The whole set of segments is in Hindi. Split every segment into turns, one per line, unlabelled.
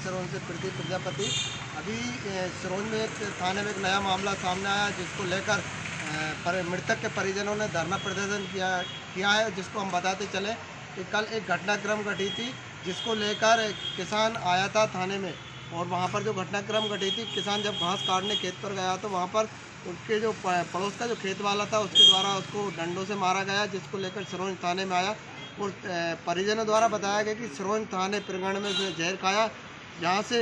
सिरोंज से प्रदीप प्रजापति। अभी सिरोंज में एक थाने में एक नया मामला सामने आया जिसको लेकर मृतक के परिजनों ने धरना प्रदर्शन किया है, जिसको हम बताते चले कि कल एक घटनाक्रम घटी थी जिसको लेकर किसान आया था थाने में, और वहाँ पर जो घटनाक्रम घटी थी, किसान जब घास काटने खेत पर गया तो वहाँ पर उसके जो पड़ोस का जो खेत वाला था उसके द्वारा उसको डंडों से मारा गया, जिसको लेकर सिरोंज थाने में आया। और परिजनों द्वारा बताया गया कि सिरोंज थाने प्रांगण में उसने जहर खाया, जहाँ से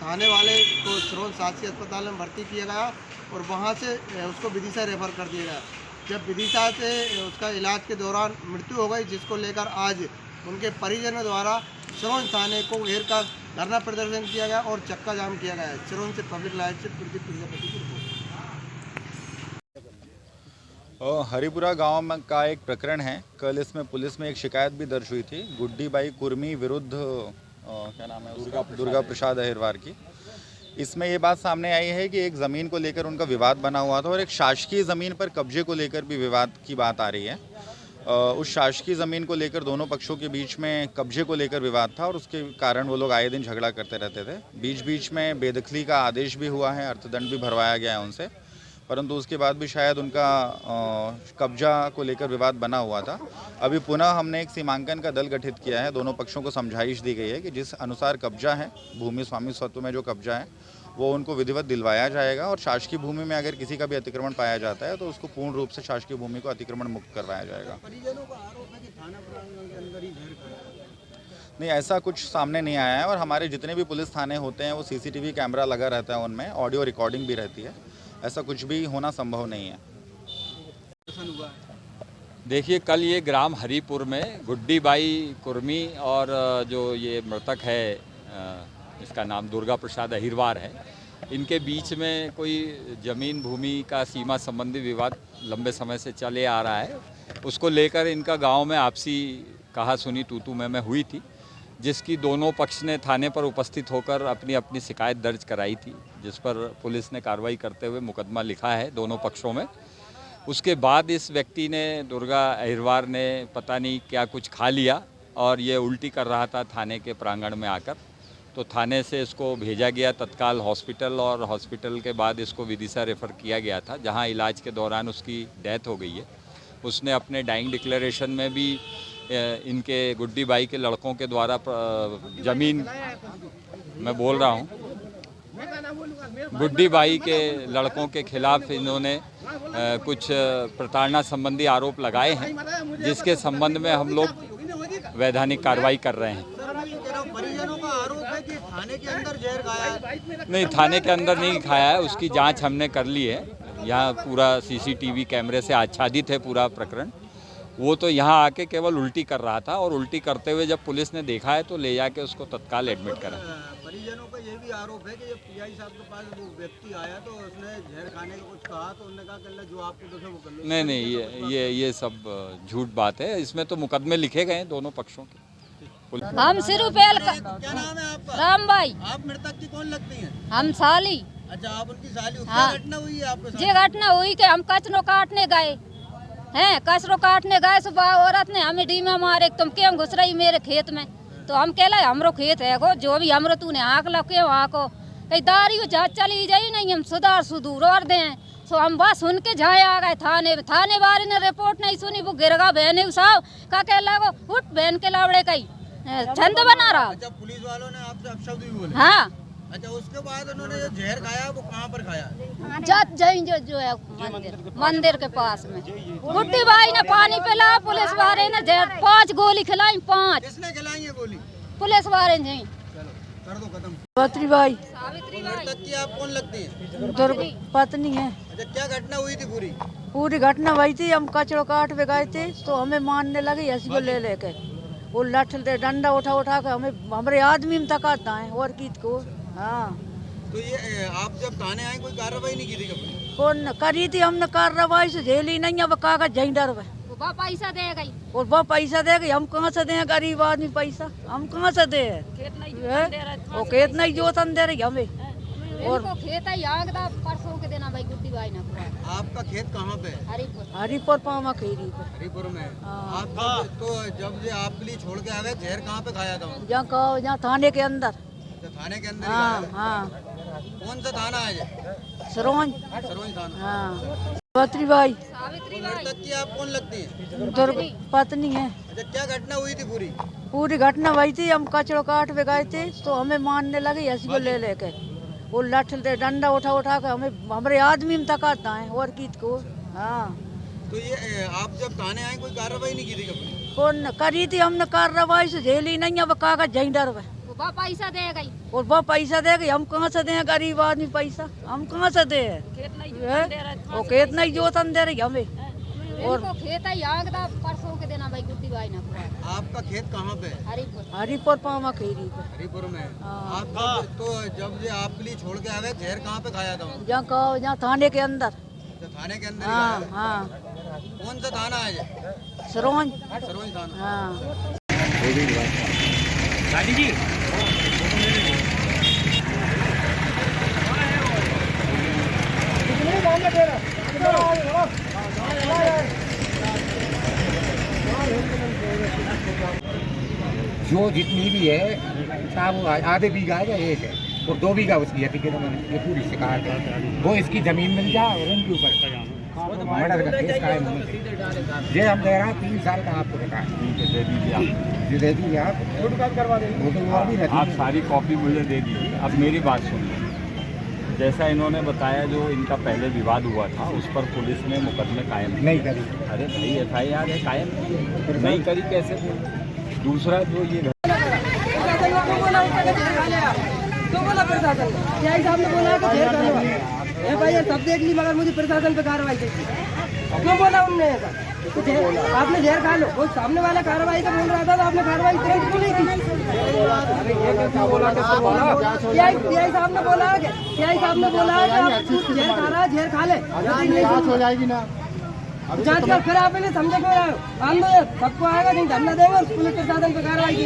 थाने वाले को सिरोंज शासकीय अस्पताल में भर्ती किया गया और वहाँ से उसको विदिशा रेफर कर दिया गया। जब विदिशा से उसका इलाज के दौरान मृत्यु हो गई, जिसको लेकर आज उनके परिजनों द्वारा सिरोंज थाने को घेर कर धरना प्रदर्शन किया गया और चक्का जाम किया गया है। सिरोंज से पब्लिक लाइव से प्रदीप प्रजापति की रिपोर्ट।
हरिपुरा गांव का एक प्रकरण है। कल इसमें पुलिस में एक शिकायत भी दर्ज हुई थी गुड्डी बाई कुर्मी विरुद्ध क्या नाम है उसका, दुर्गा प्रसाद अहिरवार की। इसमें ये बात सामने आई है कि एक ज़मीन को लेकर उनका विवाद बना हुआ था और एक शासकीय ज़मीन पर कब्जे को लेकर भी विवाद की बात आ रही है। उस शासकीय ज़मीन को लेकर दोनों पक्षों के बीच में कब्जे को लेकर विवाद था और उसके कारण वो लोग आए दिन झगड़ा करते रहते थे। बीच बीच में बेदखली का आदेश भी हुआ है, अर्थदंड भी भरवाया गया है उनसे, परंतु उसके बाद भी शायद उनका कब्जा को लेकर विवाद बना हुआ था। अभी पुनः हमने एक सीमांकन का दल गठित किया है, दोनों पक्षों को समझाइश दी गई है कि जिस अनुसार कब्जा है, भूमि स्वामी स्वत्व में जो कब्जा है वो उनको विधिवत दिलवाया जाएगा और शासकीय भूमि में अगर किसी का भी अतिक्रमण पाया जाता है तो उसको पूर्ण रूप से शासकीय भूमि को अतिक्रमण मुक्त करवाया जाएगा।
परिजनों का आरोप है कि थाना प्रांगण के अंदर ही जहर खाया।
नहीं, ऐसा कुछ सामने नहीं आया है और हमारे जितने भी पुलिस थाने होते हैं वो CCTV कैमरा लगा रहता है, उनमें ऑडियो रिकॉर्डिंग भी रहती है। ऐसा कुछ भी होना संभव नहीं है।
देखिए, कल ये ग्राम हरिपुर में गुड्डी बाई कुर्मी और जो ये मृतक है, इसका नाम दुर्गा प्रसाद अहिरवार है, इनके बीच में कोई ज़मीन भूमि का सीमा संबंधी विवाद लंबे समय से चले आ रहा है। उसको लेकर इनका गांव में आपसी कहा सुनी तू मैं हुई थी, जिसकी दोनों पक्ष ने थाने पर उपस्थित होकर अपनी अपनी शिकायत दर्ज कराई थी, जिस पर पुलिस ने कार्रवाई करते हुए मुकदमा लिखा है दोनों पक्षों में। उसके बाद इस व्यक्ति ने, दुर्गा अहिरवार ने, पता नहीं क्या कुछ खा लिया और ये उल्टी कर रहा था थाने के प्रांगण में आकर, तो थाने से इसको भेजा गया तत्काल हॉस्पिटल और हॉस्पिटल के बाद इसको विदिशा रेफ़र किया गया था, जहाँ इलाज के दौरान उसकी डेथ हो गई है। उसने अपने डाइंग डिक्लेरेशन में भी इनके गुड्डी बाई के लड़कों के द्वारा ज़मीन, मैं बोल रहा हूँ, गुड्डी बाई के लड़कों के खिलाफ इन्होंने कुछ प्रताड़ना संबंधी आरोप लगाए हैं, जिसके संबंध में हम लोग वैधानिक कार्रवाई कर रहे हैं।
परिजनों का आरोप है कि थाने के अंदर जहर खाया है।
नहीं, थाने के अंदर नहीं खाया है, उसकी जांच हमने कर ली है। यहाँ पूरा CCTV कैमरे से आच्छादित है पूरा प्रकरण। वो तो यहाँ आके केवल उल्टी कर रहा था और उल्टी करते हुए जब पुलिस ने देखा है तो ले जाके उसको तत्काल एडमिट करा।
परिजनों का ये भी आरोप है कि जब PI साहब के पास वो व्यक्ति आया तो उसने जहर खाने का कुछ कहा तो उन्होंने कहा कि जो आपको दोष है वो कर लो।
नहीं, ये सब झूठ बात है। इसमें तो मुकदमे लिखे गए हैं दोनों पक्षों के।
हम सिरुपेल का।
क्या नाम है आपका?
राम भाई।
आप मृतक की कौन लगती हैं?
हम साली।
अच्छा, आप उनकी साली हो।
हाँ।
क्या घटना हुई है आपके साथ?
ये घटना हुई कि हम कचरो काटने गए हैं, कचरो काटने गए, सुबह औरत ने हमें डीमा मारे, तुम क्यों घुस रही मेरे खेत में? तो हम कहला हमरो खेत है गो, जो भी हमरो तूने आँख लग के वहाँ को दारी जा चली जाई नहीं, हम सुधूर और दें। सो हम बस सुन के जाए आ गए थाने वाले ने रिपोर्ट नहीं सुनी, वो गिरगा बहने साहब का कह लगो उठ बहन के लावड़े कई छंद बना रहा।
अच्छा, पुलिस वालों ने आपसे अपशब्द भी बोले?
हाँ।
अच्छा, उसके बाद उन्होंने जो जहर खाया वो कहाँ पर खाया?
जो है मंदिर के पास में। गुड्डी बाई ने पानी पिला, पुलिस वाले ने 5 गोली खिलाई। 5
किसने खिलाई है गोली?
पुलिस वाले ने।
चलो कर दो खत्म।
सावित्री बाई।
मृतक की आप कौन लगती है?
दुर्गा पत्नी है।
अच्छा, क्या घटना हुई थी पूरी?
पूरी घटना वही थी, हम कचरो काट पे गए थे तो हमें मारने लगी हंसी को ले लेके, वो लठ डंडा उठा के हमें, हमारे आदमी में तकाता है और कीत को। हाँ,
तो ये आप जब थाने आए कोई कार्रवाई नहीं की थी कभी?
कौन करी थी? हमने कार्रवाई से झेली नहीं, अब कागज झई डर में
पैसा दे गई
और वो पैसा दे गई। हम कहाँ से दें गरीब आदमी पैसा? हम कहाँ से दे? वो खेत नहीं जोतन दे रही हमें। और
खेत है परसों के देना भाई गुड्डी बाई ने।
आपका खेत कहाँ पे है?
हरिपुर पामा खेरी पे।
हरिपुर में। आप तो जब ये आपके लिए छोड़ के आ गए, जहर कहाँ पे खाया था?
जहाँ थाने के अंदर।
अच्छा, थाने के अंदर ही
हाँ
गायब है।
हाँ
कौन सा थाना है ये?
सरोज
सरोज थाना।
हाँ सावित्री बाई
सावित्री
मृतक की आप कौन लगती है?
दुर्ग पत्नी है।
अच्छा, क्या घटना हुई थी पूरी?
पूरी घटना वही थी, हम कचड़ो काट पे गए थे तो हमें मारने लगे हंसी को ले लेके। वो लठ दे डंडा उठा उठा के हमें हमारे आदमी में तकाता है और कीत को। हाँ
तो ये आप जब थाने आए कोई कार्रवाई नहीं की थी कभी?
कौन करी थी हमने कार्रवाई से झेली नहीं, अब कागज जहीं डर में
वो बा पैसा दे गई
और वो पैसा देगी, हम कहाँ से दें गरीब आदमी पैसा, हम कहाँ से दे? वो खेत नहीं जोतन दे रही हमें।
और खेत है आग दा परसों के देना भाई गुड्डी भाई ना
आपका खेत कहाँ पे है?
हरिपुर
हरिपुर पामा खेरी पे
हरिपुर में।
हाँ।
आप तो जब ये आपके लिए छोड़ के आवे जहर कहाँ पे खाया था?
जहाँ कहो जहाँ थाने के अंदर।
तो थाने के अंदर ही
हाँ
खाया है।
हाँ
कौन सा थाना है ये?
सरोज
सरोज थाना।
हाँ
जो जितनी भी है साहब वो आधे बीघा है या एक है और 2 बीघा उसकी है, ठीक है ना, ये पूरी शिकायत है। वो इसकी जमीन मिल जाए और उनके ऊपर मर्डर का केस कायम होना चाहिए। ये हम दे रहे हैं 3 साल का आपको बता
दे दीजिए आप।
ये दे दीजिए आप, फोटो करवा देंगे वो तो वो भी रहती
आप
है।
सारी कॉपी मुझे दे दीजिए। अब मेरी बात सुनिए, जैसा इन्होंने बताया जो इनका पहले विवाद हुआ था उस पर पुलिस ने मुकदमे कायम किए।
नहीं करी।
अरे भाई FIR है, कायम की। नहीं करी कैसे? दूसरा जो ये
तो बोला प्रशासन यही साहब ने बोला कि जेल कार्रवाई FIR सब देख ली मगर मुझे प्रशासन पे कार्रवाई चाहिए। क्यों बोला उनने ऐसा? आपने जहर खा लो, वो सामने वाला कार्रवाई का बोल रहा था तो आपने कार्रवाई तुरंत क्यों नहीं की? यही साहब ने बोला कि आप जहर खा रहा है, जहर खा ले, जांच हो जाएगी ना। जांच कर फिर आप इन्हें समझे क्यों रहे हो? हम तो सबको आएगा नहीं धरना देंगे और पुलिस प्रशासन पे कार्रवाई की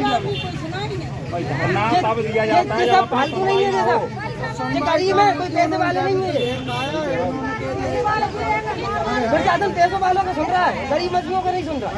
सब फालतू नहीं है जैसा ये गरीब है, कोई पैसे वाले नहीं है। प्रशासन पैसों वालों को सुन रहा है, गरीब मजदूरों को नहीं सुन रहा।